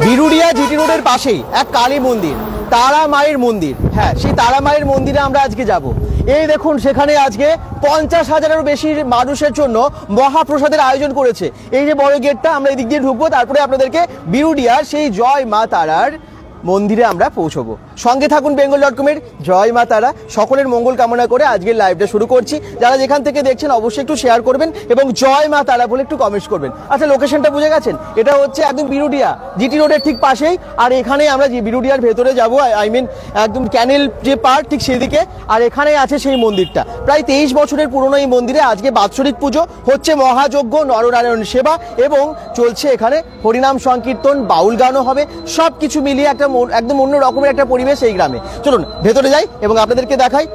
বিরুডিয়া GT রোডের পাশেই এক কালী মন্দির, তারা মায়ের মন্দির। হ্যাঁ, সেই তারা মায়ের মন্দিরে আমরা আজকে যাব। এই দেখুন, সেখানে আজকে 50,000-এরও বেশি মানুষের জন্য মহাপ্রসাদের আয়োজন করেছে। এই যে বড় গেটটা, আমরা এই দিক দিয়ে ঢুকবো, তারপরে আপনাদেরকে বিরুডিয়ার সেই জয় মা তারার মন্দিরে আমরা পৌঁছবো। সঙ্গে থাকুন bengal.com-এর। জয় মা তারা। সকলের মঙ্গল কামনা করে আজকের লাইভটা শুরু করছি। যারা যেখান থেকে দেখছেন অবশ্যই একটু শেয়ার করবেন এবং জয় মা তারা বলে একটু কমেন্টস করবেন। আচ্ছা, লোকেশনটা বুঝে গেছেন? এটা হচ্ছে একদম বিরুডিয়া জিটি রোডের ঠিক পাশেই। আর এখানে আমরা বিরুডিয়ার ভেতরে যাব, আই মিন একদম ক্যানেল যে পার্ক ঠিক সেদিকে। আর এখানে আছে সেই মন্দিরটা। প্রায় 23 বছরের পুরনো এই মন্দিরে আজকে বাৎসরিক পুজো হচ্ছে, মহাযজ্ঞ, নরনারায়ণ সেবা এবং চলছে এখানে হরিনাম সংকীর্তন, বাউল গানও হবে। সব কিছু মিলিয়ে একটা একদম অন্য রকমের একটা পরিবেশ এই গ্রামে। চলুন ভেতরে যাই এবং আপনাদেরকে দেখাই।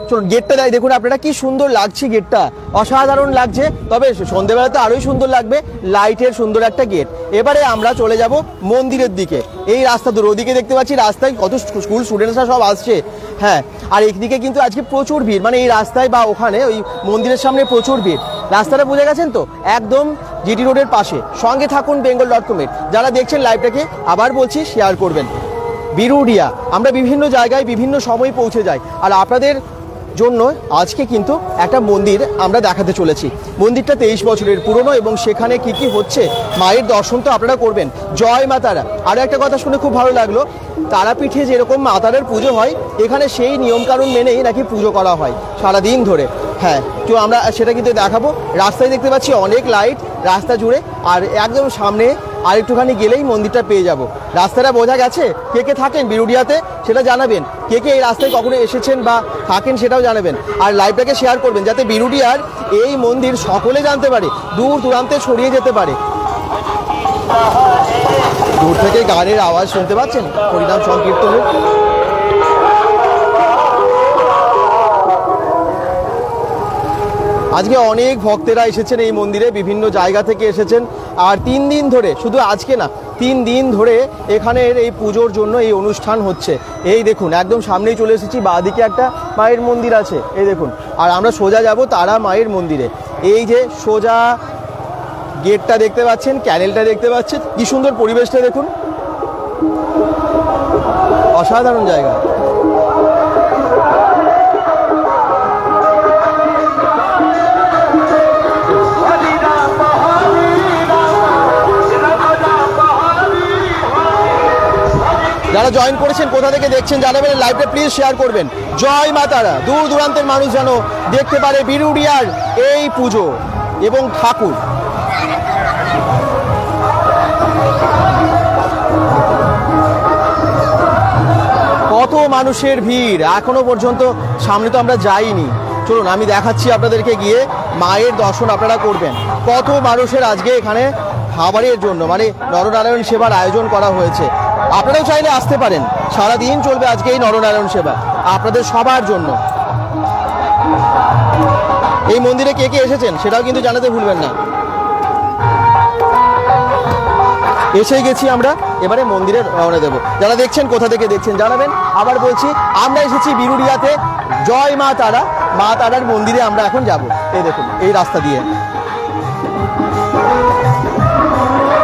চলুন গেটটা যাই। দেখুন আপনারা, কি সুন্দর লাগছে গেটটা, অসাধারণ লাগছে। তবে সন্ধ্যেবেলা তো আরোই সুন্দর লাগবে, লাইটের সুন্দর একটা গেট। এবারে আমরা চলে যাব মন্দিরের দিকে। এই রাস্তা ধরে ওদিকে দেখতে পাচ্ছি, রাস্তায় কত স্কুল স্টুডেন্টসরা সব আসছে। হ্যাঁ, আর একদিকে কিন্তু আজকে প্রচুর ভিড়, মানে এই রাস্তায় বা ওখানে ওই মন্দিরের সামনে প্রচুর ভিড়। রাস্তাটা বুঝে গেছেন তো? একদম জিটি রোডের পাশে। সঙ্গে থাকুন bengal.com-এর। যারা দেখছেন লাইভটাকে আবার বলছি, শেয়ার করবেন। বিরুডিয়া আমরা বিভিন্ন জায়গায় বিভিন্ন সময় পৌঁছে যাই, আর আপনাদের জন্য আজকে কিন্তু একটা মন্দির আমরা দেখাতে চলেছি। মন্দিরটা 23 বছরের পুরনো এবং সেখানে কি কি হচ্ছে, মায়ের দর্শন তো আপনারা করবেন। জয় মা তারা। আরও একটা কথা শুনে খুব ভালো লাগলো, তারাপীঠে যেরকম মা তারার পুজো হয়, এখানে সেই নিয়মকানুন মেনেই নাকি পুজো করা হয় সারাদিন ধরে। হ্যাঁ, তো আমরা সেটা কিন্তু দেখাবো। রাস্তায় দেখতে পাচ্ছি অনেক লাইট রাস্তা জুড়ে, আর একদম সামনে আর একটুখানি গেলেই মন্দিরটা পেয়ে যাব। রাস্তাটা বোঝা গেছে? কে কে থাকেন বিরুডিয়াতে সেটা জানাবেন। কে কে এই রাস্তায় কখনো এসেছেন বা থাকেন সেটাও জানাবেন। আর লাইভটাকে শেয়ার করবেন যাতে বিরুডিয়ার এই মন্দির সকলে জানতে পারে, দূর দূরান্তে ছড়িয়ে যেতে পারে। দূর থেকে গানের আওয়াজ শুনতে পাচ্ছেন হরিনাম সংকীর্তনের। আজকে অনেক ভক্তেরা এসেছেন এই মন্দিরে, বিভিন্ন জায়গা থেকে এসেছেন। আর 3 দিন ধরে, শুধু আজকে না, 3 দিন ধরে এখানের এই পুজোর জন্য এই অনুষ্ঠান হচ্ছে। এই দেখুন, একদম সামনেই চলে এসেছি। বাঁদিকে একটা মায়ের মন্দির আছে, এই দেখুন। আর আমরা সোজা যাব তারা মায়ের মন্দিরে। এই যে সোজা গেটটা দেখতে পাচ্ছেন, ক্যানেলটা দেখতে পাচ্ছেন, কি সুন্দর পরিবেশটা দেখুন, অসাধারণ জায়গা। যারা জয়েন করেছেন কোথা থেকে দেখছেন জানাবেন, লাইভটা প্লিজ শেয়ার করবেন। জয় মা তারা। দূর দূরান্তের মানুষ যেন দেখতে পারে বিরুডিয়ার এই পুজো এবং ঠাকুর। কত মানুষের ভিড় এখনো পর্যন্ত, সামনে তো আমরা যাইনি। চলুন আমি দেখাচ্ছি আপনাদেরকে, গিয়ে মায়ের দর্শন আপনারা করবেন। কত মানুষের আজকে এখানে খাবারের জন্য, মানে নরনারায়ণ সেবার আয়োজন করা হয়েছে। আপনারাও চাইলে আসতে পারেন, সারাদিন চলবে আজকে এই নরনারায়ণ সেবা আপনাদের সবার জন্য। এই মন্দিরে কে কে এসেছেন সেটাও কিন্তু জানাতে ভুলবেন না। এসে গেছি আমরা, এবারে মন্দিরে রওনা দেব। যারা দেখছেন কোথা থেকে দেখছেন জানাবেন। আবার বলছি, আমরা এসেছি বিরুডিয়াতে জয় মা তারা, মা তারার মন্দিরে আমরা এখন যাব। এই দেখুন এই রাস্তা দিয়ে।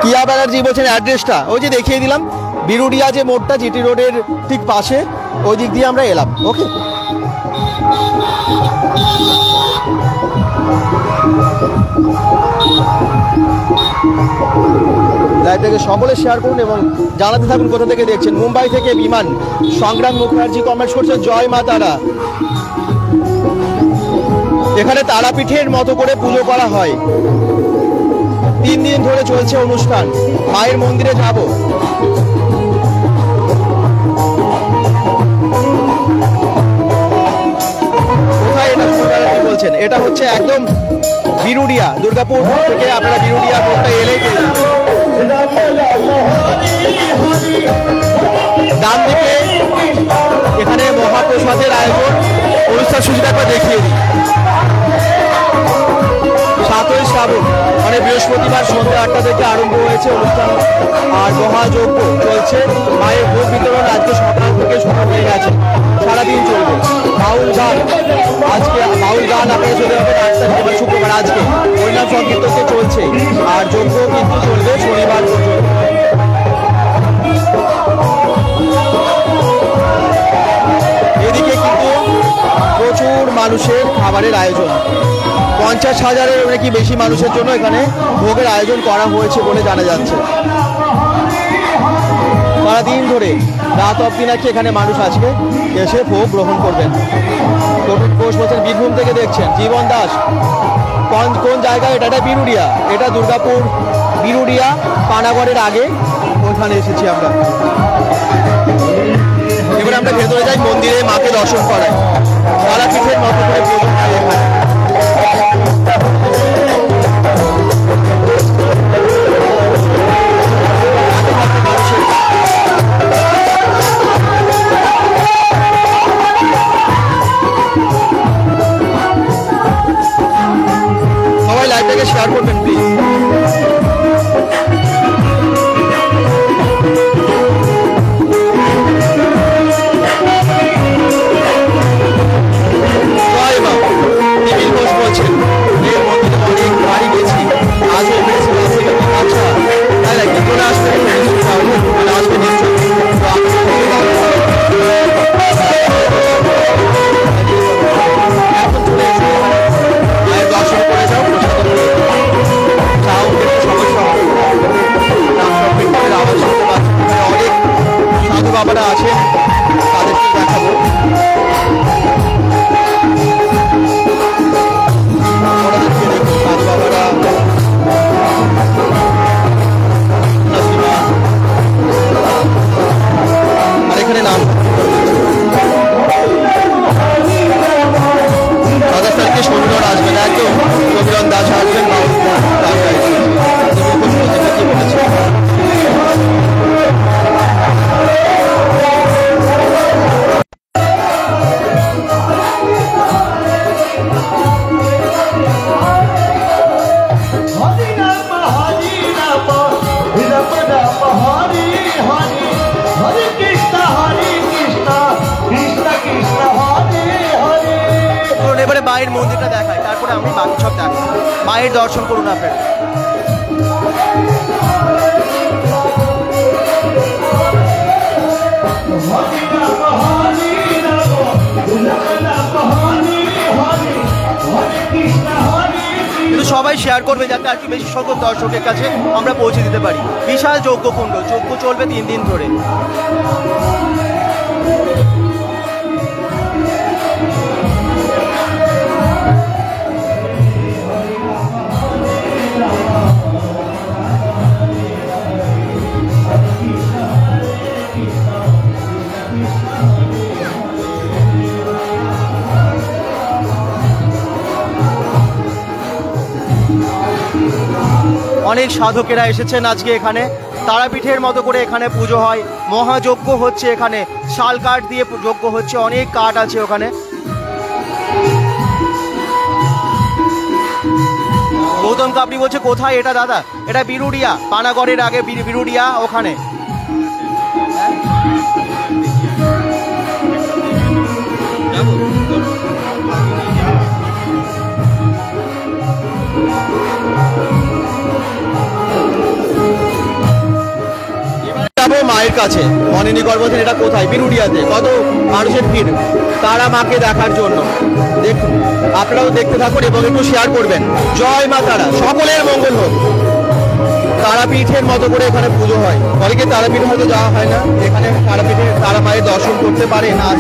কিয়া ব্যানার্জি বলছেন অ্যাড্রেসটা ওই যে দেখিয়ে দিলাম, বিরুডিয়া যে মোড়টা জিটি রোডের ঠিক পাশে, ওই দিক দিয়ে আমরা এলাম। ওকে, লাইভটাকে সকলে শেয়ার করুন এবং জানাতে থাকুন কোথা থেকে দেখছেন। মুম্বাই থেকে বিমান সংগ্রাম মুখার্জি কমেন্টস করছে জয় মা তারা। এখানে তারাপীঠের মতো করে পুজো করা হয়, 3 দিন ধরে চলছে অনুষ্ঠান। মায়ের মন্দিরে যাব। কোথায় এটা বলছেন? এটা হচ্ছে একদম বিরুডিয়া, দুর্গাপুর থেকে আপনারা বিরুডিয়া মোড়টা এলেই ডান দিকে এখানে মহাপ্রসাদের আয়োজন। অনুষ্ঠান সূচিটা একবার দেখিয়ে দিই। 7ই শ্রাবণ মানে বৃহস্পতিবার সন্ধ্যা 8টা থেকে আরম্ভ হয়েছে অনুষ্ঠান, আর মহাযজ্ঞ চলছে। মায়ের ভোগ বিতরণ আজকে সকাল থেকে শুরু হয়ে গেছে, সারাদিন চলবে। বাউল গান, আজকে বাউল গান আপনারা চলে যাবেন 8টা থেকে শুক্রবার। আজকে হরিনাম সংকীর্তন চলছে, আর যজ্ঞ কিন্তু চলবে শনিবার পর্যন্ত। 50,000-এর নাকি বেশি মানুষের জন্য এখানে ভোগের আয়োজন করা হয়েছে বলে জানা যাচ্ছে। সারাদিন ধরে রাত অবধি নাকি এখানে মানুষ আজকে এসে ভোগ গ্রহণ করবেন। তরুণ ঘোষ বলছেন বীরভূম থেকে দেখছেন। জীবন দাস কোন জায়গায়? এটা বিরুডিয়া, এটা দুর্গাপুর বিরুডিয়া পানাগড়ের আগে, ওখানে এসেছি আমরা। এবারে আমরা ভেতরে যাই, মন্দিরে মাকে দর্শন করাই। তারাপীঠের মতো করে পুজো হয় এখানে। সবাই লাইভটাকে শেয়ার করবেন প্লিজ। বাবারা আছেন, তাদেরকে দেখাবো। সাধু বাবারা, আর এখানে নাম রাজস্থানকে সুন্দর আসবেন, একদম রবিরন দাস আসবেন, কি বলেছে। এবারে মায়ের মন্দিরটা দেখায়, তারপরে আমি বাকি সব দেখাই। মায়ের দর্শন করুন আপনারা। কিন্তু সবাই শেয়ার করবে যাতে আর কি বেশি সংখ্যক দর্শকের কাছে আমরা পৌঁছে দিতে পারি। বিশাল যজ্ঞকুণ্ড, যজ্ঞ চলবে 3 দিন ধরে। অনেক সাধকেরা এসেছেন আজকে এখানে। তারাপীঠের মতো করে এখানে পুজো হয়, মহাযজ্ঞ হচ্ছে এখানে, শাল কাঠ দিয়ে যজ্ঞ হচ্ছে, অনেক কাঠ আছে ওখানে। গৌতম কাপড়ি বলছে কোথায় এটা দাদা? এটা বিরুডিয়া, পানাগড়ের আগে বিরুডিয়া, ওখানে। মায়ের কাছে মনিনীকর বলছেন এটা কোথায়? বিরুডিয়াতে। কত মানুষের ভিড় তারা মাকে দেখার জন্য। দেখুন, আপনারাও দেখতে থাকুন এবং একটু শেয়ার করবেন। জয় মা তারা, সকলের মঙ্গল হোক। তারাপীঠের মতো করে এখানে পুজো হয়। অনেকে তারাপীঠ হয়তো যাওয়া হয় না, এখানে তারাপীঠে তারা মায়ের দর্শন করতে পারেন, আর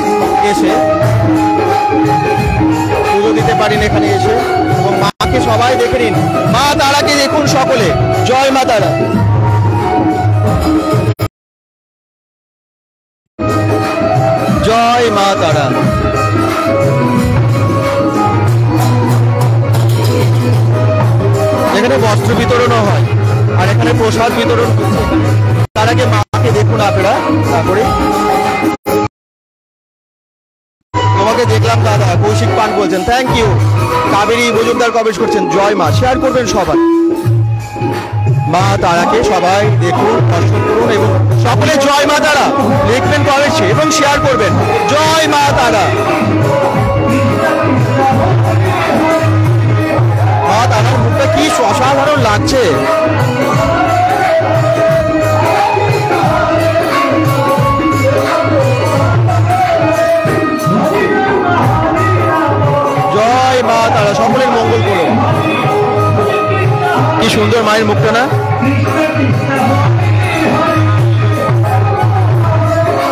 এসে পুজো দিতে পারেন এখানে এসে, এবং মাকে সবাই দেখে নিন। মা তারাকে দেখুন সকলে। জয় মা তারা। জয় মা তারা। এখানে বস্ত্র বিতরণও হয়, আর এখানে প্রসাদ বিতরণ করছে। তার আগে মাকে দেখুন আপনারা। তারপরে তোমাকে দেখলাম দাদা, কৌশিক পান বলছেন thank you. Kaberi Majumdar comment করছেন জয় মা। শেয়ার করবেন সবাই। মা তারাকে সবাই দেখুন, দর্শন করুন এবং সকলে জয় মা তারা লিখবেন কমেন্টে এবং শেয়ার করবেন। জয় মা তারা। মা তারার মুখটা কি অসাধারণ লাগছে। জয় মা তারা, সকলের মঙ্গল করুন। মায়ের মুখটা না।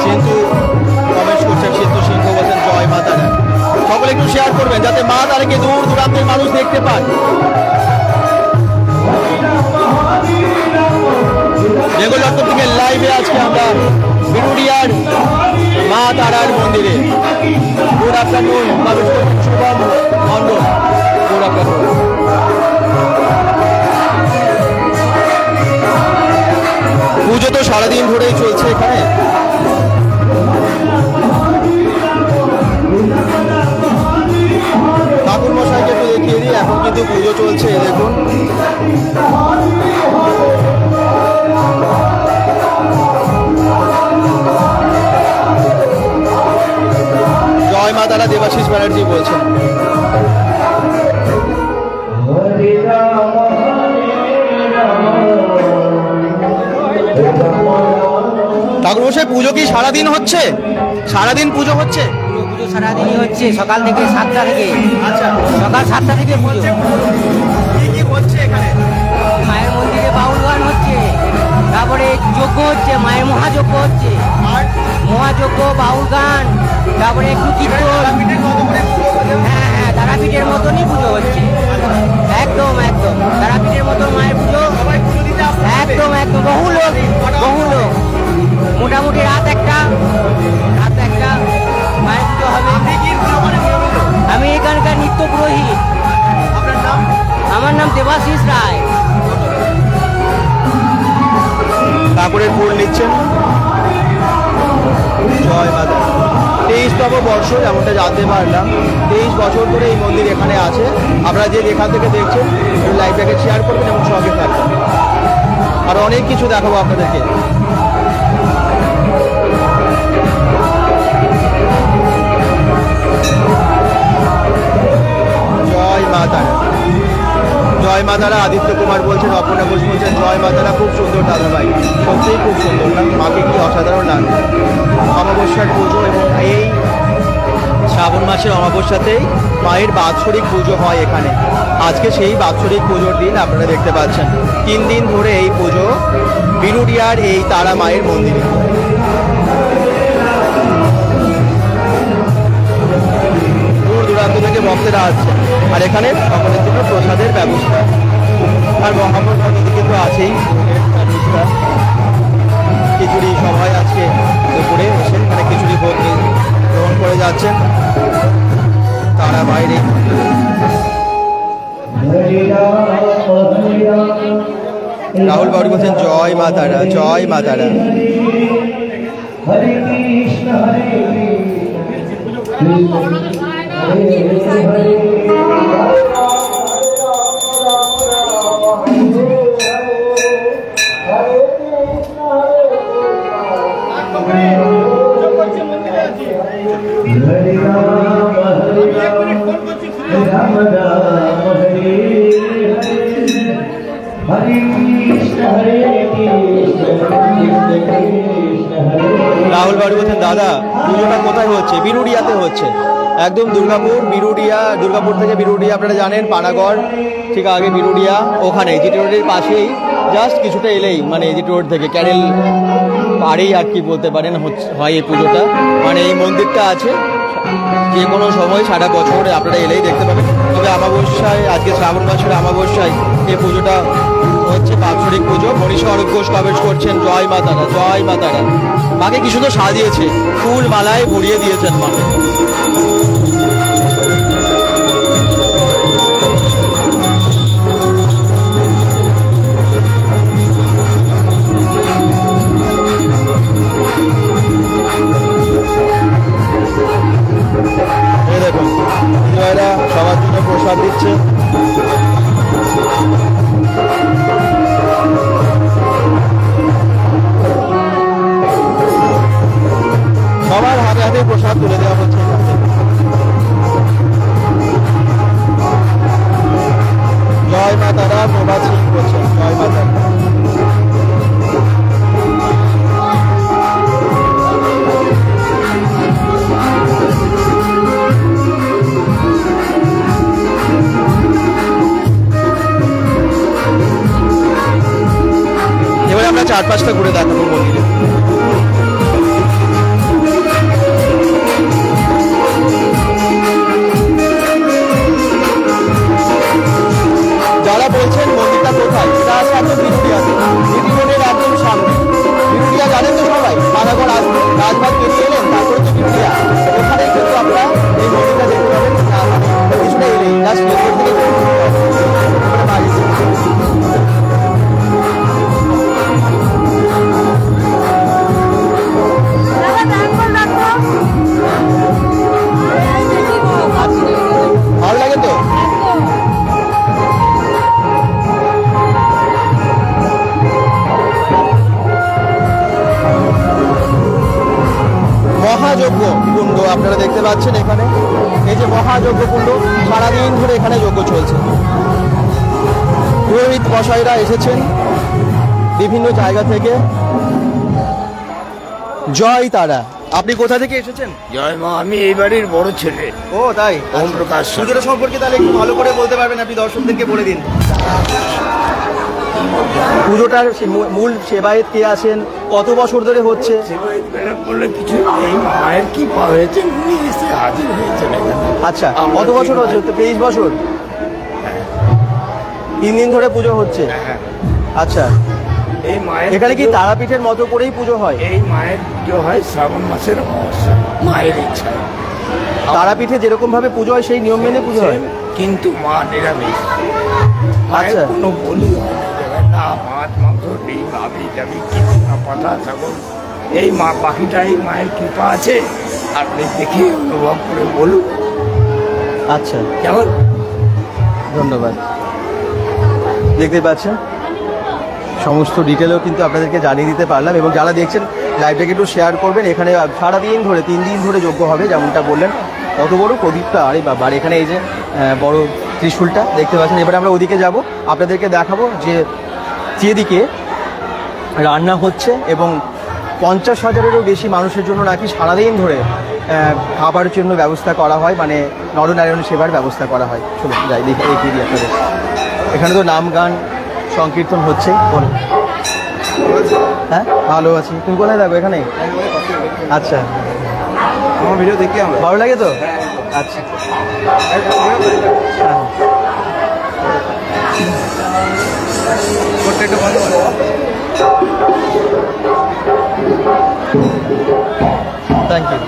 সিন্ধু কমেন্টস করছেন, সিন্ধু সিংহ বলছেন জয় মা তারা। সকলে একটু শেয়ার করবেন যাতে মা তারাকে দূর দূরান্তের মানুষ দেখতে পান। বেঙ্গল ডট থেকে লাইভে আজকে আমরা বিরুডিয়ার মা তারার মন্দিরে। Good afternoon Shubham Mondal, good afternoon. পুজো তো সারাদিন ধরেই চলছে এখানে। ঠাকুর মশাইকে একটু দেখিয়ে দিই, এখন কিন্তু পুজো চলছে দেখুন। জয় মা তারা, দেবাশিস ব্যানার্জি বলছেন। ঠাকুর মশাই পুজো কি সারাদিন হচ্ছে? সারাদিন পুজো হচ্ছে? পুজো সারাদিনই হচ্ছে, সকাল থেকে 7টা থেকে। আচ্ছা, সকাল 7টা থেকে পুজো। কি কি হচ্ছে এখানে? মায়ের মন্দিরে বাউল গান হচ্ছে, তারপরে যজ্ঞ হচ্ছে, মায়ের মহাযজ্ঞ হচ্ছে, মহাযজ্ঞ, বাউল গান, তারপরে একটু কীর্তন। হ্যাঁ হ্যাঁ, তারাপীঠের মতনই পুজো হচ্ছে, একদম একদম তারাপীঠের মতন মায়ের পুজো। একদম একদম বহু লোক, বহু লোক। মোটামুটি রাত একটা মায়ের পুজো হবে। আমি এখানকার নিত্য পুরোহিত। আপনার নাম? আমার নাম দেবাশিস রায়। ঠাকুরের ফুল নিচ্ছেন। জয় মাতা। 23তম বর্ষ, যেমনটা জানতে পারলাম। 23 বছর ধরে এই মন্দির এখানে আছে। আপনারা যে যেখান থেকে দেখছেন লাইভটাকে শেয়ার করবেন এবং সঙ্গে থাকবেন। আর অনেক কিছু দেখাবো আপনাদেরকে। জয় মা তারা, জয় মা তারা। আদিত্য কুমার বলছেন, অপর্ণা ঘোষ বলছেন জয় মা তারা। খুব সুন্দর দাদা ভাই, সত্যিই খুব সুন্দর না? মাকে কি অসাধারণ লাগে। অমাবস্যার পুজো এবং এই শ্রাবণ মাসের অমাবস্যাতেই মায়ের বাৎসরিক পুজো হয় এখানে। আজকে সেই বাৎসরিক পুজোর দিন আপনারা দেখতে পাচ্ছেন। 3 দিন ধরে এই পুজো বিরুডিয়ার এই তারা মায়ের মন্দিরে। দূর দূরান্ত থেকে ভক্তেরা আসছে। আর এখানে সকলের জন্য প্রসাদের ব্যবস্থা। আর মহাপ্রসাদ এদিকে তো আছেই, খিচুড়ি সবাই আজকে দুপুরে এসে এখানে খিচুড়ি ভোগ গ্রহণ করে যাচ্ছেন তারা বাইরে। রাহুল বাবু বলছেন জয় মা তারা, জয় মা তারা। হরে কৃষ্ণ হরে কৃষ্ণ হরে রাহুল বাড়ি বলছেন দাদা পুজোটা কোথায় হচ্ছে? বিরুডিয়াতে হচ্ছে, একদম দুর্গাপুর। দুর্গাপুর থেকে বিরুডিয়া আপনারা জানেন, পানাগড় ঠিক আগে বিরুডিয়া, ওখানে জিটি রোডের পাশেই, জাস্ট কিছুটা এলেই মানে জিটি রোড থেকে ক্যানেল পাড়েই আর কি বলতে পারেন হয় এই পুজোটা। মানে এই মন্দিরটা আছে, যে কোনো সময় সারা বছর আপনারা এলেই দেখতে পাবেন। তবে অমাবস্যায়, আজকে শ্রাবণ মাসের অমাবস্যায় এই পুজোটা হচ্ছে, বাৎসরিক পুজো। মনীষা অরূপ ঘোষ কমেন্ট করছেন জয় মা তারা, জয় মা তারা। মাকে কি সুন্দর সাজিয়েছে, ফুল মালায় ভরিয়ে দিয়েছেন মাকে। এই দেখুন বিজয়রা সবার জন্য প্রসাদ দিচ্ছে। সবার হাতে হাতে প্রসাদ তুলে দেওয়া হচ্ছে। জয় মা তারা, প্রভাত সিং করছেন জয় মা তারা। চারপাশটা ঘুরে দেখাবো মন্দিরে। যারা বলছেন মন্দিরটা কোথায়, সেটা আছে একদম বিরুলিয়াতে, বিটি রোডের একদম সামনে। বিরুলিয়া জানেন তো সবাই, রানাগড় রাজবাগ পেরিয়ে এলেন তারপরে তো বিরুলিয়া, ওখানে কিন্তু আপনারা এই মন্দিরটা দেখতে পাবেন। কিছুটা এলেই জাস্ট মেট্রো থেকে ভালো লাগে তো। মহাযজ্ঞ কুণ্ড আপনারা দেখতে পাচ্ছেন এখানে, এই যে মহাযজ্ঞ কুণ্ড, সারাদিন ধরে এখানে যজ্ঞ চলছে। পুরোহিত মশাইরা এসেছেন বিভিন্ন জায়গা থেকে। জয় তারা। আপনি কোথা থেকে এসেছেন? জয় মা, আমি এই বাড়ির বড় ছেলে। ও তাই, ওম প্রকাশ। পুজোটা সম্পর্কে তাহলে একটু ভালো করে বলতে পারবেন, আপনি দর্শকদেরকে বলে দিন। পুজোটার মূল সেবায়েত কে আছেন, কত বছর ধরে হচ্ছে? বলে কিছু এই মায়ের কি পা হয়েছে, উনি এসে হাজির হয়েছেন এখানে। আচ্ছা, কত বছর হচ্ছে? 23 বছর। 3 দিন ধরে পুজো হচ্ছে। হ্যাঁ। আচ্ছা, এই মায়ের এখানে কি তারাপীঠের মতো করেই পুজো হয়? এই মায়ের পুজো হয় শ্রাবণ মাসের অমাবস্যা, মায়ের ইচ্ছা। তারাপীঠে যেরকম ভাবে পুজো হয় সেই নিয়ম মেনে পুজো হয়, কিন্তু মা নিরামিষ। মায়ের আচ্ছা। কোনো বলি হয় না, মাছ মাংস ডিম আবি টাবি কিছু না, পাঠা ছাগল। এই মা পাখিটাই মায়ের কৃপা আছে, আপনি দেখে অনুভব করে বলুন। আচ্ছা, কেমন? ধন্যবাদ। দেখতে পাচ্ছেন সমস্ত ডিটেলও কিন্তু আপনাদেরকে জানিয়ে দিতে পারলাম, এবং যারা দেখছেন লাইভটাকে একটু শেয়ার করবেন। এখানে সারাদিন ধরে 3 দিন ধরে যজ্ঞ হবে, যেমনটা বললেন। কত বড় প্রদীপটা, আরে বাবা! আর এখানে এই যে বড় ত্রিশূলটা দেখতে পাচ্ছেন। এবারে আমরা ওদিকে যাব, আপনাদেরকে দেখাবো যে যেদিকে রান্না হচ্ছে, এবং 50,000-এরও বেশি মানুষের জন্য নাকি সারাদিন ধরে খাবারের জন্য ব্যবস্থা করা হয়, মানে নরনারায়ণ সেবার ব্যবস্থা করা হয়। চলুন যাই, দেখিয়ে দিই আপনাদের। এখানে তো নাম গান সংকীর্তন হচ্ছে। বল। হ্যাঁ, ভালো আছি। তুমি কোথায় থাকো? এখানে? আচ্ছা, আমার ভিডিও দেখি আমরা। ভালো লাগে তো? আচ্ছা, একটু বন্ধ করো। Thank you.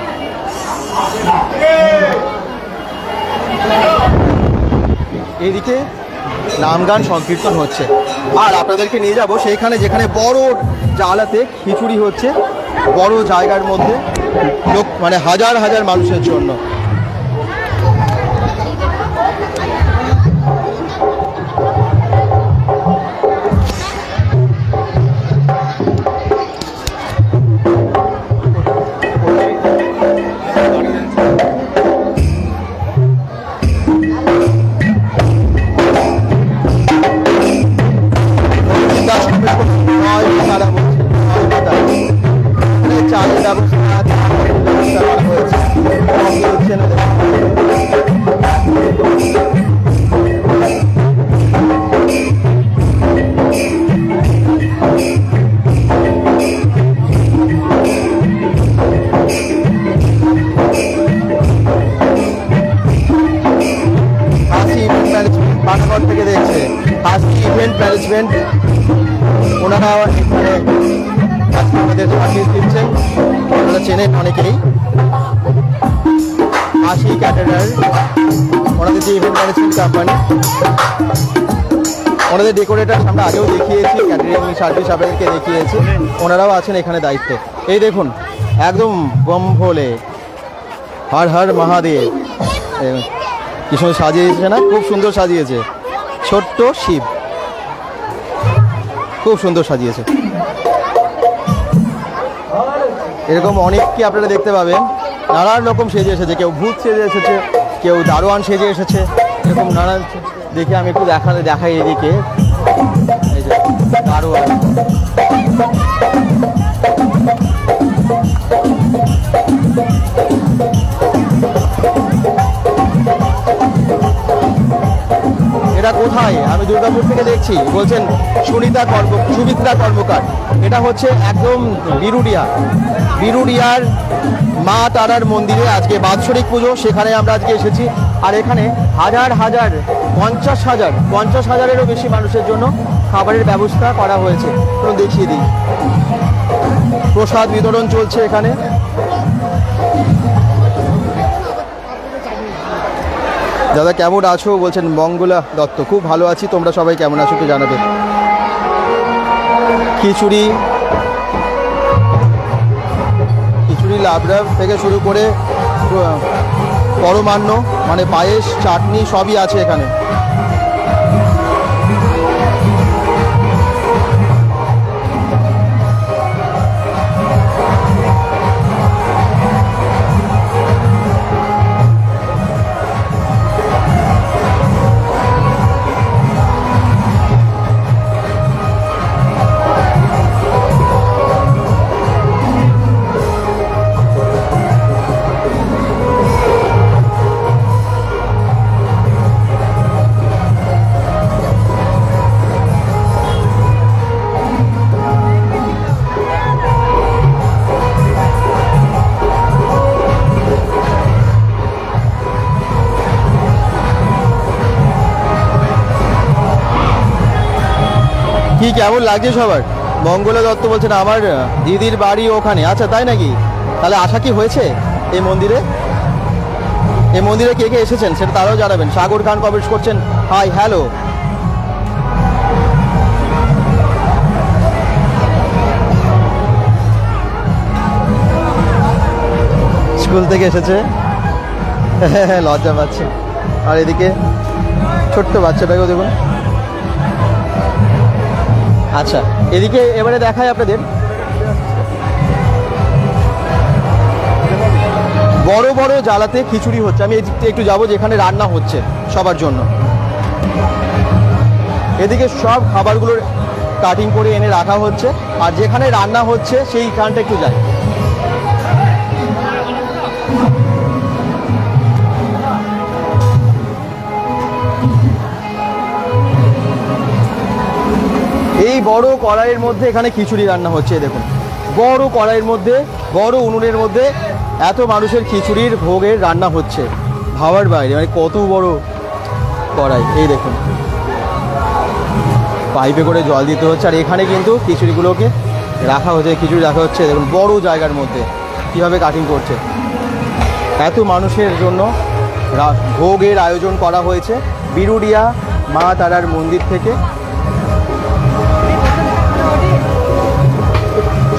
এইদিকে নাম গান সংকীর্তন হচ্ছে, আর আপনাদেরকে নিয়ে যাব সেইখানে যেখানে বড় জালাতে খিচুড়ি হচ্ছে, বড় জায়গার মধ্যে লোক, মানে হাজার হাজার মানুষের জন্য। চালের ব্যবস্থা করা হয়েছে। হাসি ইভেন্ট ম্যানেজমেন্ট পানাগড় থেকে দেখছে, হাসি ইভেন্ট ম্যানেজমেন্ট, ওনারা এখানে আজকে আমাদের সার্ভিস দিচ্ছেন। আপনারা চেনেন অনেকেই, হাসি ক্যাটারার, ওনাদের যে ইভেন্ট ম্যানেজমেন্ট কোম্পানি। ওনাদের ডেকোরেটার আমরা আগেও দেখিয়েছি, ক্যাটারিং সার্ভিস আপনাদেরকে দেখিয়েছি, ওনারাও আছেন এখানে দায়িত্বে। এই দেখুন একদম বম ভোলে, হর হর মহাদেব, কি সুন্দর সাজিয়েছে না? খুব সুন্দর সাজিয়েছে। ছোট্ট শিব, খুব সুন্দর সাজিয়েছে। এরকম অনেককে আপনারা দেখতে পাবেন, নানান রকম সেজে এসেছে, কেউ ভূত সেজে এসেছে, কেউ দারোয়ান সেজে এসেছে, এরকম নানান। দেখে আমি একটু দেখাই এদিকে, এই যে দারোয়ান। এটা কোথায়? আমি দুর্গাপুর থেকে দেখছি। দেখাচ্ছি, বলছেন সুমিত্রা কর্মকার। এটা হচ্ছে একদম বিরুডিয়ার মা তারার মন্দিরে আজকে বাৎসরিক পুজো, সেখানে আমরা আজকে এসেছি। আর এখানে হাজার 50,000-এরও বেশি মানুষের জন্য খাবারের ব্যবস্থা করা হয়েছে। দেখিয়ে দিই, প্রসাদ বিতরণ চলছে এখানে। দাদা কেমন আছো? বলছেন মঙ্গলা দত্ত, খুব ভালো আছি, তোমরা সবাই কেমন আছো একটু জানাবে। খিচুড়ি লাবড়া থেকে শুরু করে পরমান্ন মানে পায়েস, চাটনি সবই আছে এখানে। কি কেমন লাগছে সবার? মঙ্গলা দত্ত বলছেন আমার দিদির বাড়ি ওখানে। আচ্ছা তাই নাকি? তাহলে আসা কি হয়েছে এই মন্দিরে? এই মন্দিরে কে কে এসেছেন সেটা তারাও জানাবেন। সাগর খান কমেন্টস করছেন হাই হ্যালো। স্কুল থেকে এসেছে, লজ্জা পাচ্ছে। আর এদিকে ছোট্ট বাচ্চাটাকেও দেখুন। আচ্ছা এদিকে এবারে দেখায় আপনাদের বড় বড় জ্বালাতে খিচুড়ি হচ্ছে। আমি এদিকে একটু যাবো যেখানে রান্না হচ্ছে সবার জন্য। এদিকে সব খাবারগুলোর কাটিং করে এনে রাখা হচ্ছে, আর যেখানে রান্না হচ্ছে সেইখানটা একটু যাই। এই বড় কড়াইয়ের মধ্যে এখানে খিচুড়ি রান্না হচ্ছে। দেখুন বড় কড়াইয়ের মধ্যে, বড় উনুনের মধ্যে এত মানুষের খিচুড়ির ভোগের রান্না হচ্ছে, ভাবার বাইরে। মানে কত বড় কড়াই, এই দেখুন পাইপে করে জল দিতে হচ্ছে। আর এখানে কিন্তু খিচুড়িগুলোকে রাখা হচ্ছে, খিচুড়ি রাখা হচ্ছে। দেখুন বড় জায়গার মধ্যে কীভাবে কাটিং করছে। এত মানুষের জন্য ভোগের আয়োজন করা হয়েছে বিরুডিয়া মা তারার মন্দির থেকে।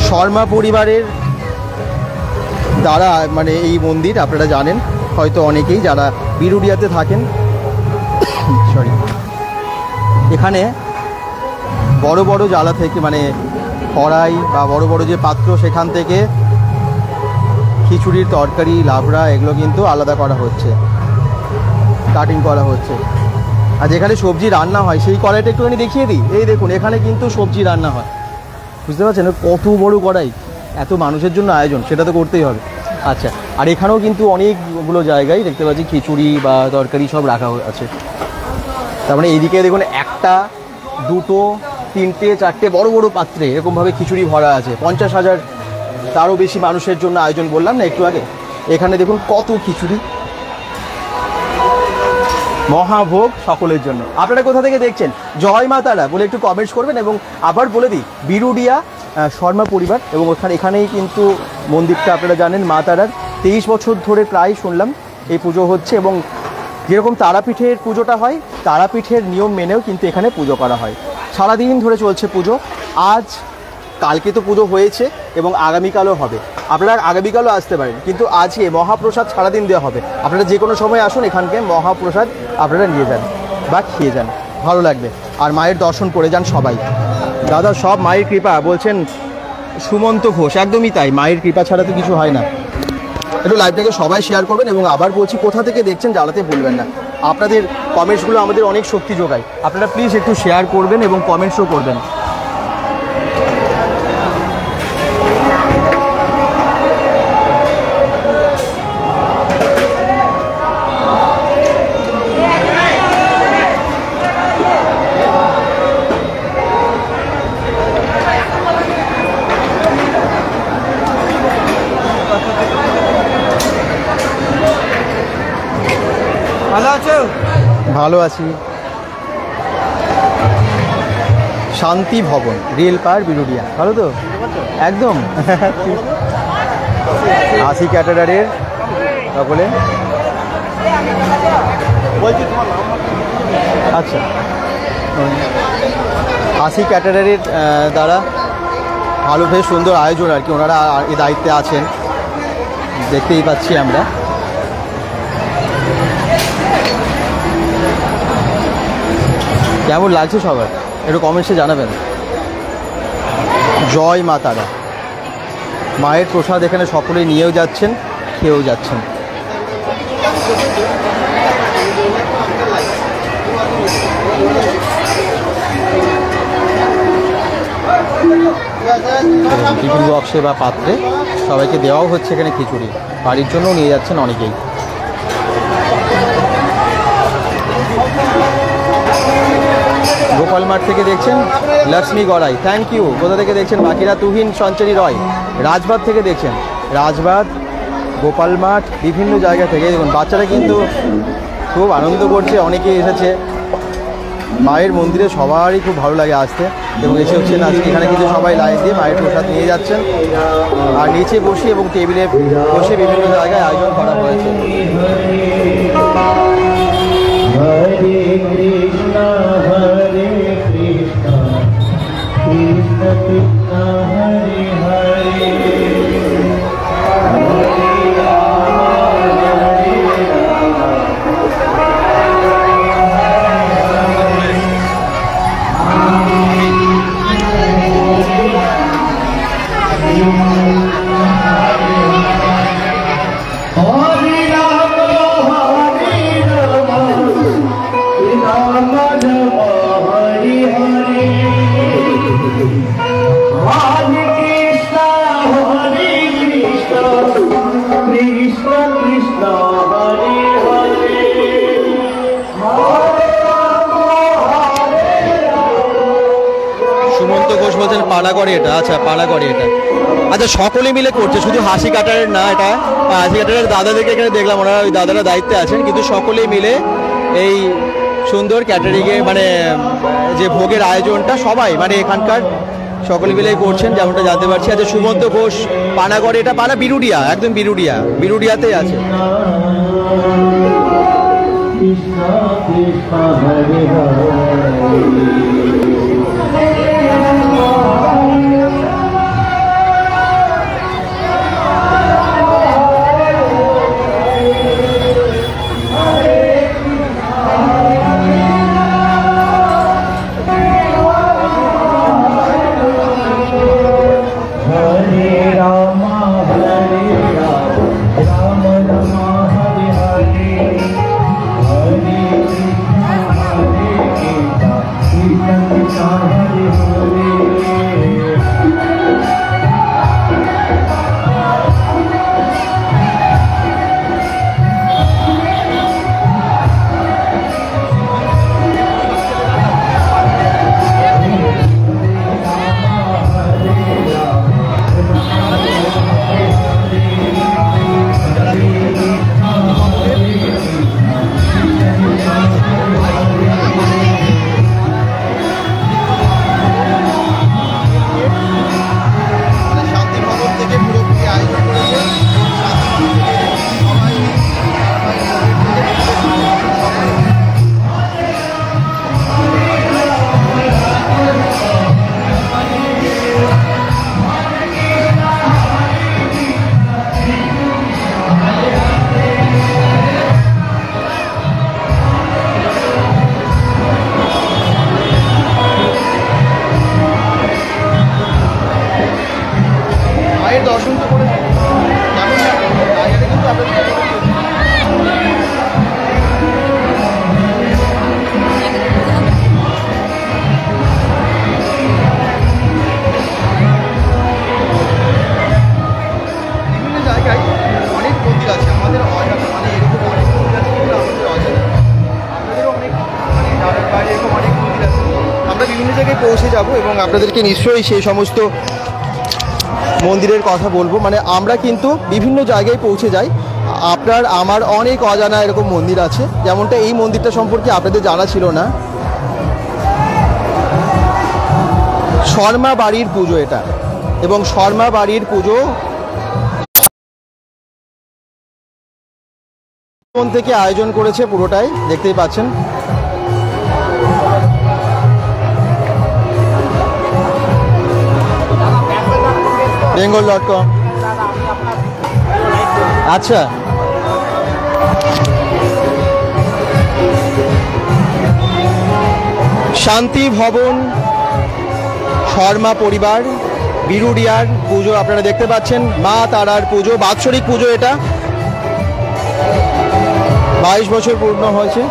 শর্মা পরিবারের দ্বারা মানে এই মন্দির আপনারা জানেন হয়তো অনেকেই যারা বিরুডিয়াতে থাকেন। সরি, এখানে বড় বড় জ্বালা থেকে মানে কড়াই বা বড় বড় যে পাত্র সেখান থেকে খিচুড়ির তরকারি, লাবড়া এগুলো কিন্তু আলাদা করা হচ্ছে, কাটিং করা হচ্ছে। আর যেখানে সবজি রান্না হয় সেই কড়াইটা একটুখানি দেখিয়ে দিই। এই দেখুন এখানে কিন্তু সবজি রান্না হয়, বুঝতে পারছেন কত বড় কড়াই, এত মানুষের জন্য আয়োজন, সেটা তো করতেই হবে। আচ্ছা আর এখানেও কিন্তু অনেকগুলো জায়গায় দেখতে পাচ্ছি খিচুড়ি বা তরকারি সব রাখা আছে। তার মানে এইদিকে দেখুন একটা, দুটো, তিনটে, চারটে বড় বড় পাত্রে এরকমভাবে খিচুড়ি ভরা আছে। 50,000 তারও বেশি মানুষের জন্য আয়োজন, বললাম না একটু আগে। এখানে দেখুন কত খিচুড়ি, মহাভোগ সকলের জন্য। আপনারা কোথা থেকে দেখছেন জয় মা তারা বলে একটু কমেন্টস করবেন। এবং আবার বলে দিই বিরুডিয়া শর্মা পরিবার, এবং এখানেই কিন্তু মন্দিরটা আপনারা জানেন মা তারার 23 বছর ধরে প্রায় শুনলাম এই পুজো হচ্ছে। এবং যেরকম তারাপীঠের পুজোটা হয় তারাপীঠের নিয়ম মেনেও কিন্তু এখানে পুজো করা হয়। সারাদিন ধরে চলছে পুজো। আজ কালকে তো পুজো হয়েছে এবং আগামীকালও হবে। আপনারা আগামীকালও আসতে পারেন, কিন্তু আজকে মহাপ্রসাদ সারাদিন দেওয়া হবে। আপনারা যে কোনো সময় আসুন, এখানকে মহাপ্রসাদ আপনারা নিয়ে যান বা খেয়ে যান, ভালো লাগবে। আর মায়ের দর্শন করে যান সবাই। দাদা সব মায়ের কৃপা বলছেন সুমন্ত ঘোষ, একদমই তাই, মায়ের কৃপা ছাড়া তো কিছু হয় না। একটু লাইভটাকে সবাই শেয়ার করবেন। এবং আবার বলছি কোথা থেকে দেখছেন জানাতে ভুলবেন না। আপনাদের কমেন্টসগুলো আমাদের অনেক শক্তি যোগায়। আপনারা প্লিজ একটু শেয়ার করবেন এবং কমেন্টসও করবেন। ভালো আছি। শান্তি ভবন, রেল পার, বিরুডিয়া। ভালো তো একদম। আশি ক্যাটারারের সকলে। আচ্ছা, আশি ক্যাটারারের দ্বারা ভালো বেশ সুন্দর আয়োজন আর কি, ওনারা এই দায়িত্বে আছেন, দেখতেই পাচ্ছি আমরা। কেমন লাগছে সবার একটু কমেন্টসে জানাবেন। জয় মা তারা। মায়ের প্রসাদ এখানে সকলেই নিয়েও যাচ্ছেন, খেয়েও যাচ্ছেন। টিফিন বক্সে বা পাত্রে সবাইকে দেওয়াও হচ্ছে এখানে খিচুড়ি, বাড়ির জন্যও নিয়ে যাচ্ছেন অনেকেই। গোপাল মাঠ থেকে দেখছেন লক্ষ্মী গড়াই, থ্যাংক ইউ। কোথা থেকে দেখছেন? বাকিরা তুহিন সঞ্চারী রয়। রাজবাগ থেকে দেখছেন, রাজবাগ, গোপাল মাঠ, বিভিন্ন জায়গা থেকে দেখুন বাচ্চারা কিন্তু খুব আনন্দ করছে, অনেকেই এসেছে। মায়ের মন্দিরে সবারই খুব ভালো লাগে আসতে, এবং এসে হচ্ছেন আজকে এখানে কিন্তু সবাই লাইন দিয়ে মায়ের প্রসাদ নিয়ে যাচ্ছেন। আর নিচে বসে এবং টেবিলে বসে বিভিন্ন জায়গায় আয়োজন করা হয়েছে। हरे कृष्णा कृष्ण कृष्ण हरे हरे সুমন্ত ঘোষ বলছেন পাড়াগড়ে এটা। আচ্ছা, পাড়াগড়ে এটা। আচ্ছা, সকলে মিলে করছে, শুধু হাসি কাটারের না এটা। হাসি কাটারের দাদাদেরকে এখানে দেখলাম, ওনারা ওই দাদারা দায়িত্বে আছেন, কিন্তু সকলেই মিলে এই সুন্দর ক্যাটারিংয়ে মানে যে ভোগের আয়োজনটা সবাই মানে এখানকার সকলে মিলেই করছেন, যেমনটা জানতে পারছি। আচ্ছা, সুমন্ত ঘোষ পানাগড়ে এটা, পানা বিরুডিয়া, একদম বিরুডিয়াতেই আছে। कृष्ण कृष्ण हरे हरे পৌঁছে যাব এবং আপনাদেরকে নিশ্চয়ই সেই সমস্ত মন্দিরের কথা বলবো। মানে আমরা কিন্তু বিভিন্ন জায়গায় পৌঁছে যাই, আপনার আমার অনেক অজানা এরকম মন্দির আছে, যেমনটা এই মন্দিরটা সম্পর্কে আপনাদের জানা ছিল না। শর্মা বাড়ির পুজো এটা, এবং শর্মা বাড়ির পুজো থেকে আয়োজন করেছে, পুরোটাই দেখতেই পাচ্ছেন। bengal.com। আচ্ছা, শান্তি ভবন শর্মা পরিবার বিরুডিয়ার পুজো আপনারা দেখতে পাচ্ছেন। মা তারার পুজো, বাৎসরিক পুজো এটা, 22 বছর পূর্ণ হয়েছে।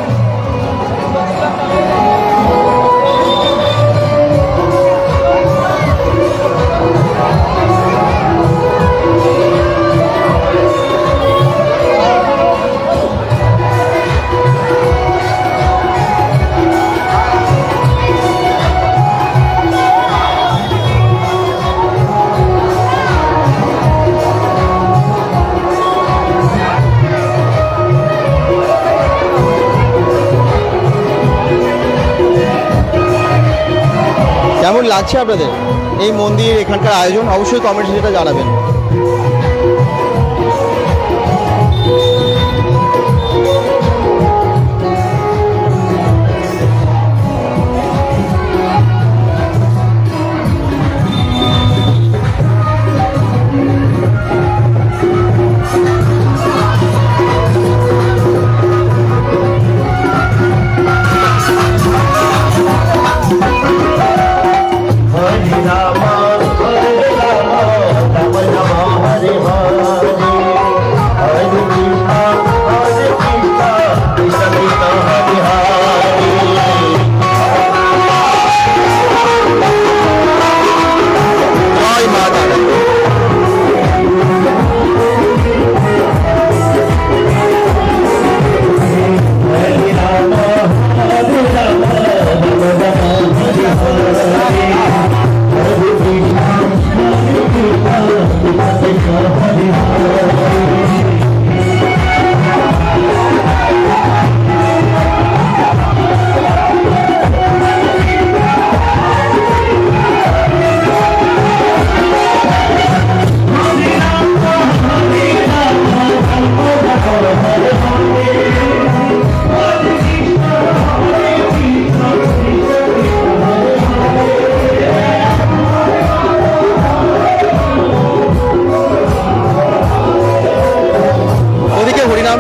কেমন লাগছে আপনাদের এই মন্দির, এখানকার আয়োজন? অবশ্যই কমেন্টে সেটা জানাবেন।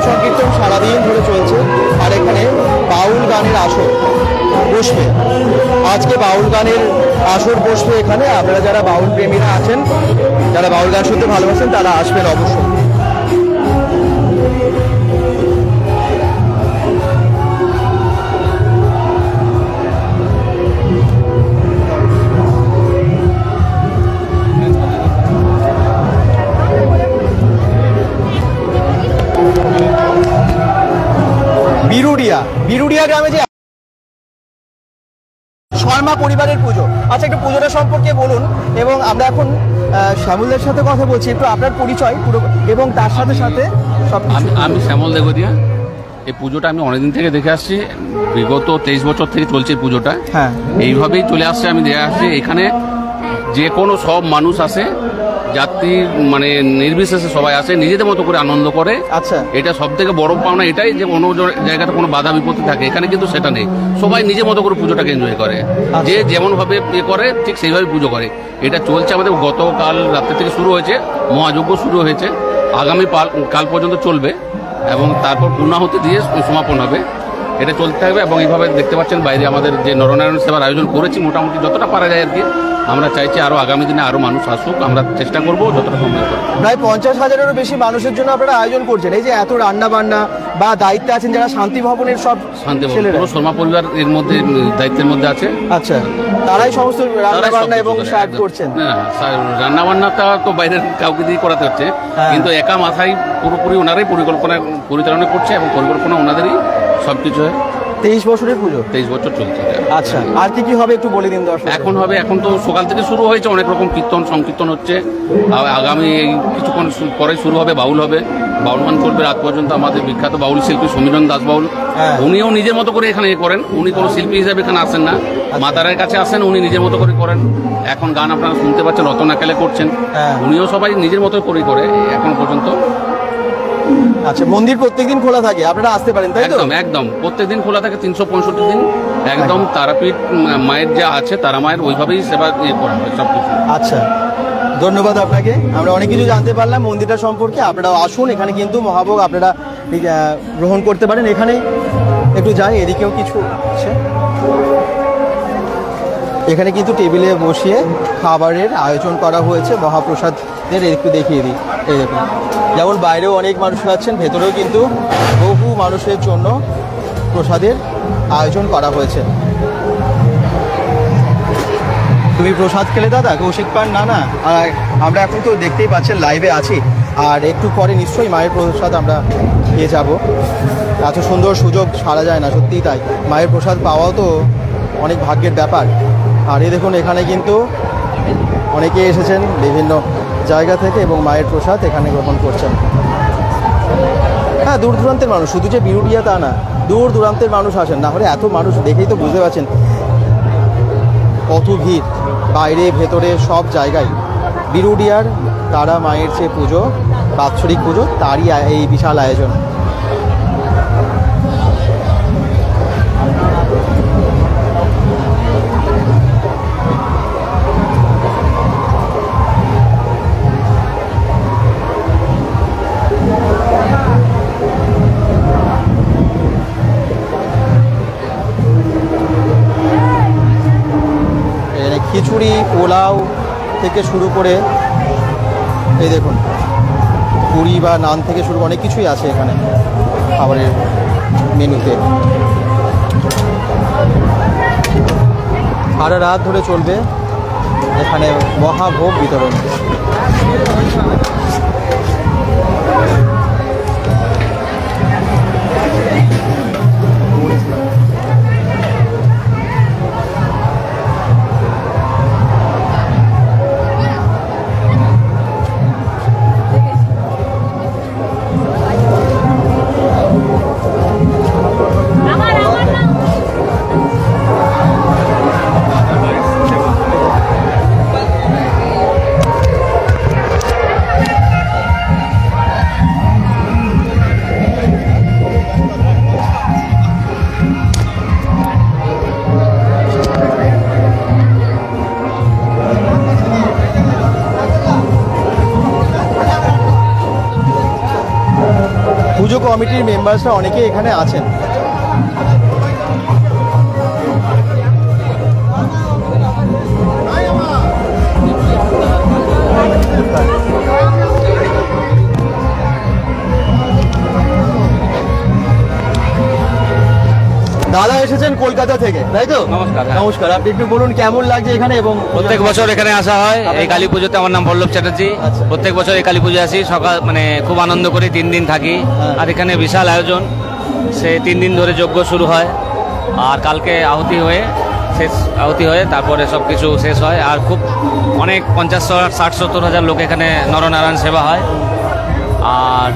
সংকীর্তন সারাদিন ধরে চলছে, আর এখানে বাউল গানের আসর বসবে। আজকে বাউল গানের আসর বসবে এখানে। আপনারা যারা বাউল প্রেমীরা আছেন, যারা বাউল গান শুনতে ভালোবাসেন, তারা আসবেন অবশ্যই। বিরুডিয়া গ্রামে যে শর্মা পরিবারের পুজো, আচ্ছা একটু পুজোটা সম্পর্কে বলুন। এবং আমরা এখন শ্যামলদের সাথে কথা বলছি, একটু আপনার পরিচয় পুরো এবং তার সাথে সাথে সব। আমি শ্যামল দেগদিয়া। এই পুজোটা আমি অনেকদিন থেকে দেখে আসছি, বিগত 23 বছর থেকে চলছে এই পুজোটা। হ্যাঁ, এইভাবেই চলে আসছে, আমি দেখে আসছি। এখানে যে কোনো সব মানুষ আসে, যাত্রী মানে নির্বিশেষে সবাই আসে, নিজেদের মতো করে আনন্দ করে। আচ্ছা, এটা সব থেকে বড় পাওনা এটাই যে অন্য জায়গাতে কোনো বাধা বিপত্তি থাকে, এখানে কিন্তু সেটা নেই। সবাই নিজের মতো করে পুজোটাকে এনজয় করে, যে যেমন ভাবে করে ঠিক সেইভাবে পুজো করে। এটা চলছে আমাদের গতকাল রাত্রে থেকে শুরু হয়েছে, মহাযজ্ঞ শুরু হয়েছে, আগামী কাল পর্যন্ত চলবে এবং তারপর পূর্ণাহুতি দিয়ে সমাপন হবে। এটা চলতে থাকবে এবং এইভাবে দেখতে পাচ্ছেন বাইরে আমাদের যে নরনারায়ণ সেবার আয়োজন করেছি, মোটামুটি যতটা পারা যায় আর কি। আমরা চাইছি আরো আগামী দিনে আরো মানুষ আসুক, আমরা চেষ্টা করবো যতটা সম্ভব। প্রায় 50,000-এরও বেশি মানুষের জন্য আপনারা আয়োজন করছেন। এই যে এত রান্না বান্না বা দায়িত্বে আছেন যারা শান্তি ভবনের সব শান্তি ভবন শর্মা পরিবার এর মধ্যে দায়িত্বের মধ্যে আছে। আচ্ছা, তারাই সমস্ত রান্না বান্না এবং সার্ভ করছেন। রান্না বান্নাটা তো বাইরের কাউকে দিয়ে করাতে হচ্ছে, কিন্তু একা মাথায় পুরোপুরি ওনারাই পরিচালনা করছে এবং পরিকল্পনা ওনাদেরই সবকিছু। 23 বছরের পুজো, 23 বছর চলছে। আচ্ছা, আর কি কি হবে একটু বলে দিন দর্শক। এখন তো সকাল থেকে শুরু হয়েছে, অনেক রকম কীর্তন সংকীর্তন হচ্ছে। আগামী কিছুক্ষণ পরে শুরু হবে, বাউল হবে, বাউল গান চলবে রাত পর্যন্ত। আমাদের বিখ্যাত বাউল শিল্পী সমীরণ দাস বাউল, হ্যাঁ। উনিও নিজের মতো করে এখানে করেন। উনি কোনো শিল্পী হিসেবে এখানে আসেন না, মা তারার কাছে আসেন, উনি নিজের মতো করে করেন। এখন গান আপনারা শুনতে পাচ্ছেন, রতনা কেলে করছেন, হ্যাঁ। উনিও সবাই নিজের মতো করে করে এখন পর্যন্ত। আচ্ছা, মন্দির প্রত্যেকদিন খোলা থাকে, আপনারা আসতে পারেন তাই তো? একদম একদম প্রত্যেকদিন খোলা থাকে 365 দিন। একদম তারাপীঠ মায়ের যা আছে, তারা মায়ের ওইভাবেই সেবা করা হয় সব কিছু। আচ্ছা, ধন্যবাদ আপনাকে। আমরা অনেক কিছু জানতে পারলাম মন্দিরটা সম্পর্কে। আপনারা আসুন, এখানে কিন্তু মহাভোগ আপনারা গ্রহণ করতে পারেন। এখানে একটু যাই, এদিকেও কিছু আছে। এখানে কিন্তু টেবিলে বসিয়ে খাবারের আয়োজন করা হয়েছে মহাপ্রসাদের। একটু দেখিয়ে দিই, এই দেখুন, যেমন বাইরেও অনেক মানুষ আছেন, ভেতরেও কিন্তু বহু মানুষের জন্য প্রসাদের আয়োজন করা হয়েছে। তুমি প্রসাদ খেলে দাদা? কৌশিক পান না না, আর আমরা এখন তো দেখতেই পাচ্ছেন লাইভে আছি, আর একটু পরে নিশ্চয়ই মায়ের প্রসাদ আমরা পেয়ে যাব। এত সুন্দর সুযোগ ছাড়া যায় না, সত্যিই তাই। মায়ের প্রসাদ পাওয়াও তো অনেক ভাগ্যের ব্যাপার। আর এই দেখুন, এখানে কিন্তু অনেকে এসেছেন বিভিন্ন জায়গা থেকে এবং মায়ের প্রসাদ এখানে গ্রহণ করছেন। হ্যাঁ, দূর দূরান্তের মানুষ, শুধু যে বিরুডিয়া তা না, দূর দূরান্তের মানুষ আসেন। না হলে এত মানুষ দেখেই তো বুঝতে পারছেন কত ভিড়, বাইরে ভেতরে সব জায়গায়। বিরুডিয়ার তারা মায়ের যে পুজো, বাৎসরিক পুজো, তারই এই বিশাল আয়োজন। খিচুড়ি, পোলাও থেকে শুরু করে এই দেখুন পুরি বা নান থেকে শুরু করে অনেক কিছুই আছে এখানে খাবারের মেনুতে। সারা রাত ধরে চলবে এখানে মহাভোগ বিতরণ। পুজো কমিটির মেম্বার্সরা অনেকেই এখানে আছেন। দাদা এসেছেন কলকাতা থেকে, তাই তো? নমস্কার, হ্যাঁ। নমস্কার। আপনি একটু বলুন কেমন লাগছে এখানে? এবং প্রত্যেক বছর এখানে আসা হয় এই কালী পুজোতে। আমার নাম পল্লব চ্যাটার্জি। আচ্ছা। প্রত্যেক বছর এই কালী পুজো আসি, সকাল মানে খুব আনন্দ করি, 3 দিন থাকি। হ্যাঁ। আর এখানে বিশাল আয়োজন, সে 3 দিন ধরে যজ্ঞ শুরু হয়, আর কালকে আহুতি হয়ে তারপরে সব কিছু শেষ হয়। আর খুব অনেক 50-60-70 হাজার লোক এখানে নরনারায়ণ সেবা হয়। আর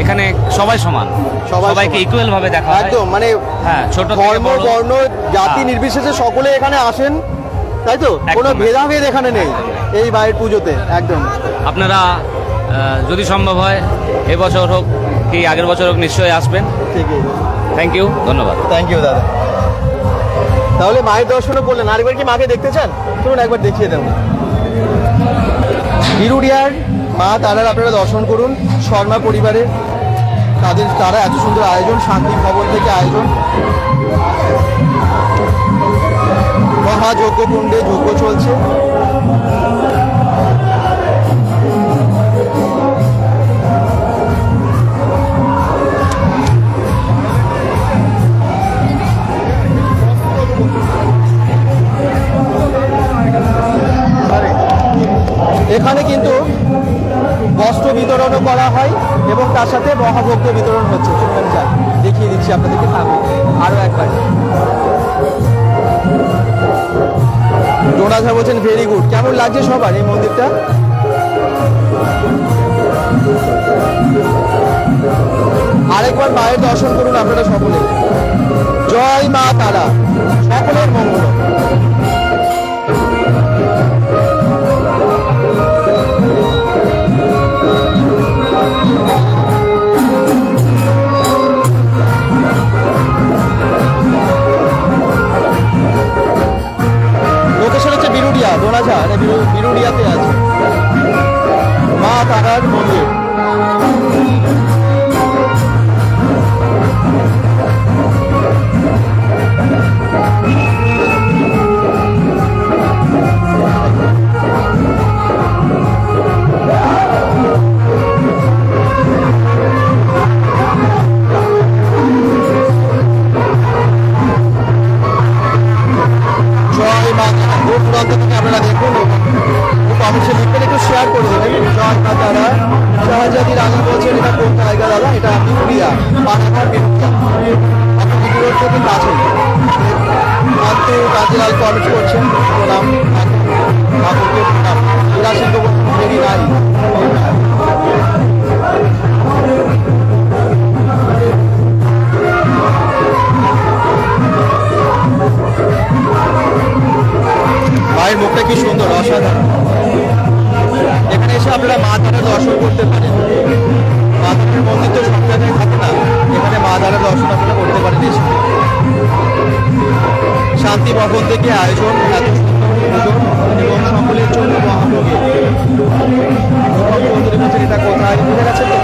এখানে সবাই সমান, সবাইকে সমান। ইকুয়াল ভাবে দেখা হয়। একদম, মানে হ্যাঁ, ছোট থেকে ধর্ম, বড়। বর্ণ, জাতি হ্যাঁ। নির্বিশেষে সকলে এখানে আসেন, তাই তো? কোনো একদম। ভেদাভেদ এখানে নেই এই মায়ের পুজোতে। একদম। আপনারা যদি সম্ভব হয় এবছর হোক কি আগের বছর হোক নিশ্চয়ই আসবেন। ঠিকই। থ্যাংক ইউ, ধন্যবাদ। থ্যাংক ইউ দাদা। তাহলে মায়ের দর্শনও করলেন, আরেকবার কি মাকে দেখতে চান? চলুন একবার দেখিয়ে দেব। বিরুডিয়ার মা তারার আপনারা দর্শন করুন। শর্মা পরিবারের তারা এত সুন্দর আয়োজন, শান্তি ভবন থেকে আয়োজন। মহাযজ্ঞ কুণ্ডে যজ্ঞ চলছে। এখানে কিন্তু বস্ত্র বিতরণও করা হয় এবং তার সাথে মহাভোগ্য বিতরণ হচ্ছে। চলুন যাই, দেখিয়ে দিচ্ছি আপনাদেরকে। থাকুন আরো একবার। ডোনাঝা বলছেন ভেরি গুড। কেমন লাগছে সবার এই মন্দিরটা? একবার মায়ের দর্শন করুন আপনারা সকলে। জয় মা তারা, সকলের মঙ্গল। লোকেশন হচ্ছে বিরুডিয়া, দোনাঝা, বিরুডিয়াতে আছে মা তারার মন্দির। জয় মা তারা, দূর দূরান্ত থেকে আপনারা দেখুন, কমেন্টে লিখবেন, একটু শেয়ার করে দেবেন। জয় মা তারা। শাহজাদি রাজা বলছেন এটা কোন জায়গা দাদা? এটা বিরুডিয়া, পানাঘাট বিরুডিয়া, আপনি বিরুডিয়া থেকে কাছে। মাত্র কাজীলাল কমেন্ট করছেন, প্রণাম ঠাকুরকে প্রণাম। বিরাশিত দেরি নাই। মায়ের মুখটা কি সুন্দর, অসাধারণ। এখানে এসে আপনারা মা তারার দর্শন করতে পারেন। মা তারার মন্দির তো সব জায়গায় থাকে না, এখানে মা তারার দর্শন আপনারা করতে পারেন এসে। শান্তি ভবন থেকে আয়োজন, এত সুন্দর পুজো এবং সকলের জন্য মহাভোগে। বন্ধুদের কাছে এটা কোথায় বুঝে গেছেন তো?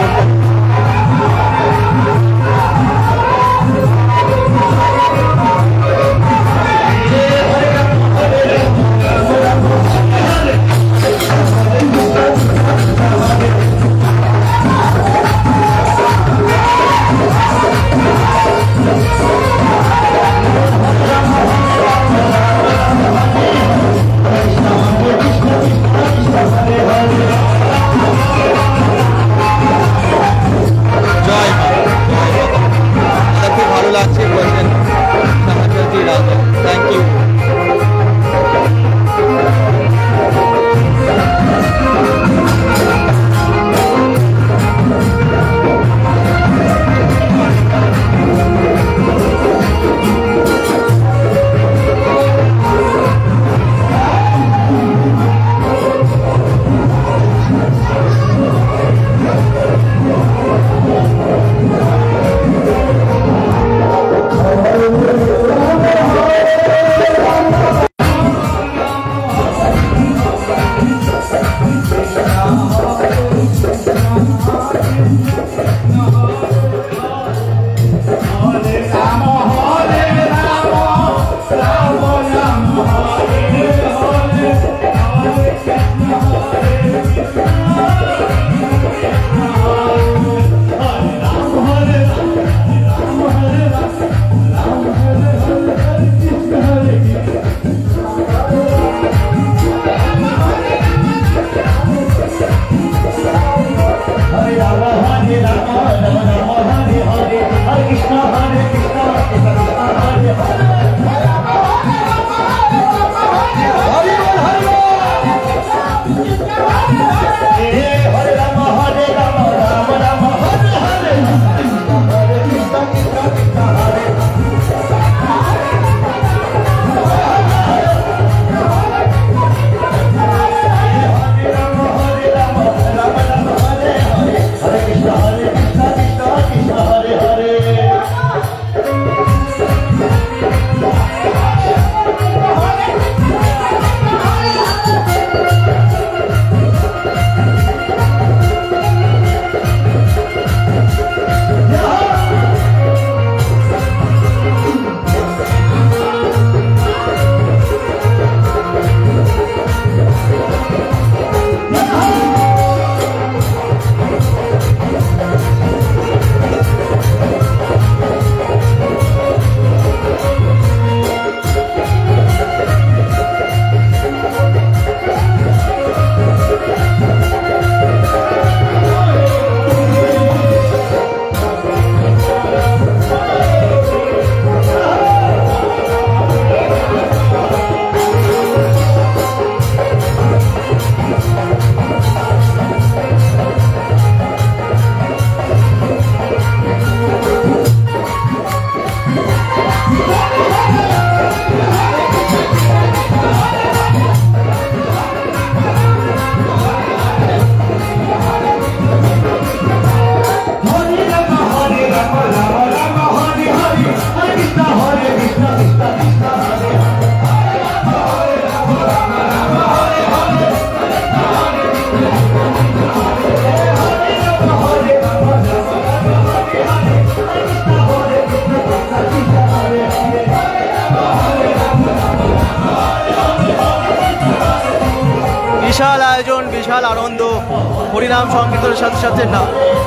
হরিনাম সংকীর্তনের সাথে সাথে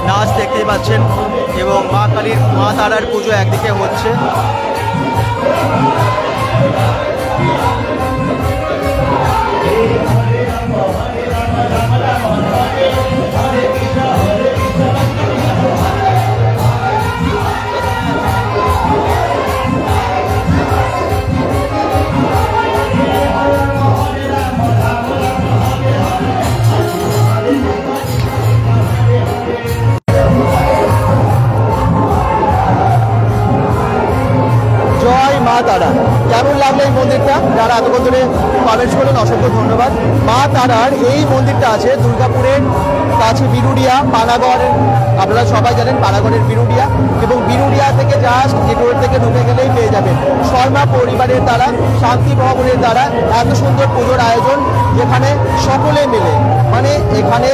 নাচ দেখতেই পাচ্ছেন এবং মা কালীর মা তারার পুজো একদিকে হচ্ছে। জয় মা তারা। কেমন লাগলো এই মন্দিরটা? যারা এতক্ষণ ধরে কমেন্টস করলেন অসংখ্য ধন্যবাদ। মা তারার এই মন্দিরটা আছে দুর্গাপুরের কাছে বিরুডিয়া, পানাগড়। আপনারা সবাই জানেন পানাগড়ের বিরুডিয়া, এবং বিরুডিয়া থেকে জাস্ট গেটওয়ে থেকে ঢুকে গেলেই পেয়ে যাবেন শর্মা পরিবারের দ্বারা, শান্তি ভবনের দ্বারা এত সুন্দর পুজোর আয়োজন, যেখানে সকলে মিলে মানে এখানে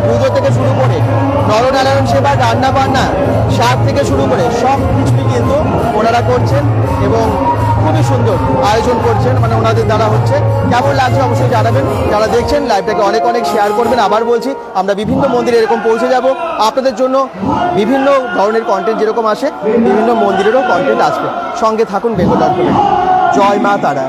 পুজো থেকে শুরু করে নরনারায়ণ সেবা, রান্না বান্না, শাক থেকে শুরু করে সব কিছুই কিন্তু ওনারা করছেন এবং খুবই সুন্দর আয়োজন করছেন, মানে ওনাদের দ্বারা হচ্ছে। কেমন লাগছে অবশ্যই জানাবেন। যারা দেখছেন লাইভটাকে অনেক অনেক শেয়ার করবেন। আবার বলছি, আমরা বিভিন্ন মন্দিরে এরকম পৌঁছে যাব আপনাদের জন্য। বিভিন্ন ধরনের কন্টেন্ট যেরকম আসে, বিভিন্ন মন্দিরেরও কন্টেন্ট আসবে। সঙ্গে থাকুন বেঙ্গল ডট কম। জয় মা তারা।